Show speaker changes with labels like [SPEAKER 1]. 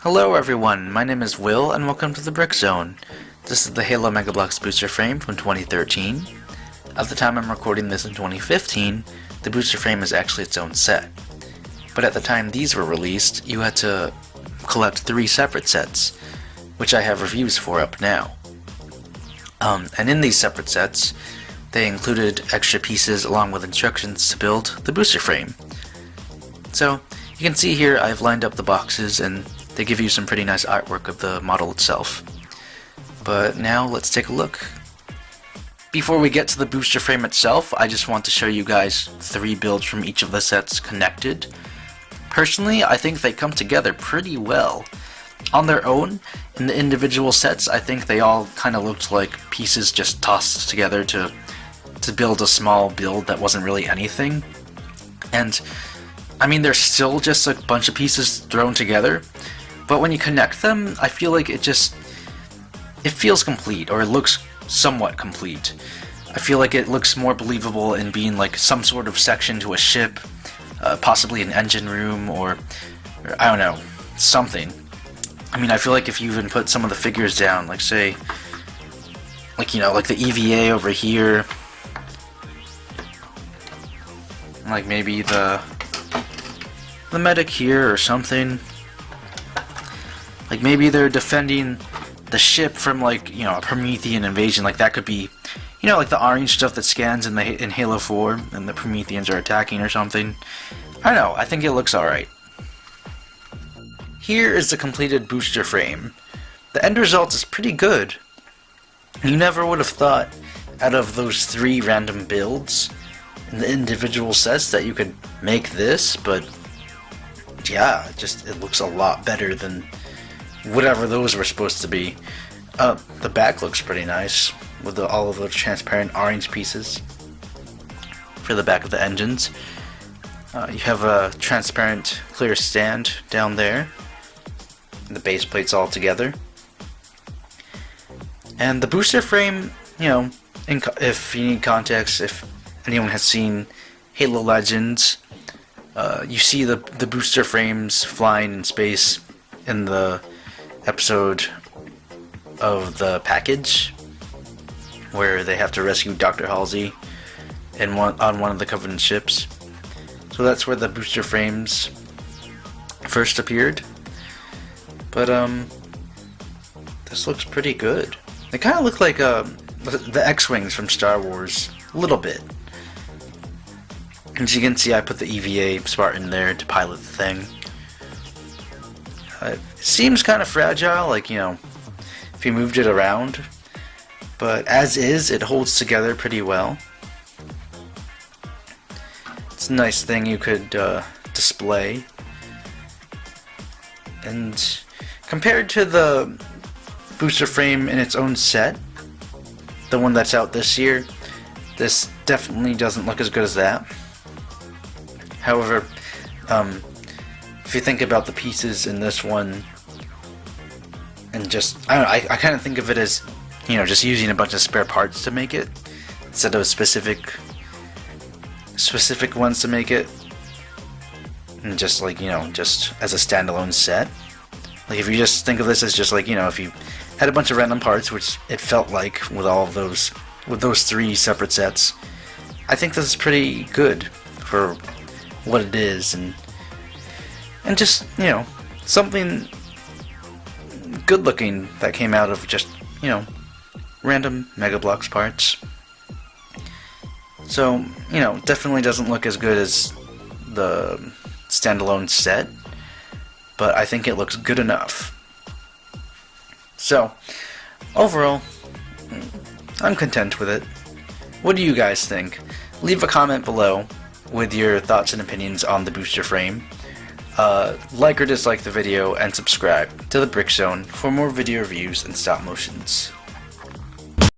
[SPEAKER 1] Hello everyone, my name is Will and welcome to the Brick Zone. This is the Halo Mega Bloks booster frame from 2013. At the time I'm recording this in 2015, the booster frame is actually its own set. But at the time these were released, you had to collect 3 separate sets, which I have reviews for up now. And in these separate sets, they included extra pieces along with instructions to build the booster frame. So, you can see here I've lined up the boxes and they give you some pretty nice artwork of the model itself. But now let's take a look. Before we get to the booster frame itself, I just want to show you guys 3 builds from each of the sets connected. Personally, I think they come together pretty well. On their own, in the individual sets, I think they all kind of looked like pieces just tossed together to build a small build that wasn't really anything. And I mean, they're still just a bunch of pieces thrown together, but when you connect them, I feel like it feels complete, or it looks somewhat complete. I feel like it looks more believable in being like some sort of section to a ship, possibly an engine room, or I don't know, something. I mean, I feel like if you even put some of the figures down, like say, like, you know, like the EVA over here, like maybe the medic here or something. Like maybe they're defending the ship from, like, you know, a Promethean invasion. Like that could be, you know, like the orange stuff that scans in Halo 4 and the Prometheans are attacking or something. I don't know, I think it looks alright. Here is the completed booster frame. The end result is pretty good. You never would have thought out of those 3 random builds in the individual sets that you could make this, but yeah, it looks a lot better than whatever those were supposed to be. The back looks pretty nice with all of those transparent orange pieces for the back of the engines. You have a transparent clear stand down there. The base plates all together. And the booster frame, you know, if you need context, if anyone has seen Halo Legends, you see the booster frames flying in space in the episode of the package where they have to rescue Dr. Halsey on one of the Covenant ships. So that's where the booster frames first appeared. But this looks pretty good. They kind of look like the X-Wings from Star Wars, a little bit. As you can see, I put the EVA Spartan there to pilot the thing. It seems kind of fragile, like, you know, if you moved it around. But as is, it holds together pretty well. It's a nice thing you could display. And compared to the booster frame in its own set, the one that's out this year, this definitely doesn't look as good as that. However, if you think about the pieces in this one, and just, I don't know, I kind of think of it as, you know, just using a bunch of spare parts to make it, instead of specific ones to make it, and just, like, you know, just as a standalone set. Like, if you just think of this as just, like, you know, if you had a bunch of random parts, which it felt like with all of those, with those 3 separate sets, I think this is pretty good for what it is, and just, you know, something good looking that came out of just, you know, random Mega Bloks parts. So, you know, definitely doesn't look as good as the standalone set, but I think it looks good enough. So, overall, I'm content with it. What do you guys think? Leave a comment below with your thoughts and opinions on the booster frame. Like or dislike the video, and subscribe to the Brick Zone for more video reviews and stop motions.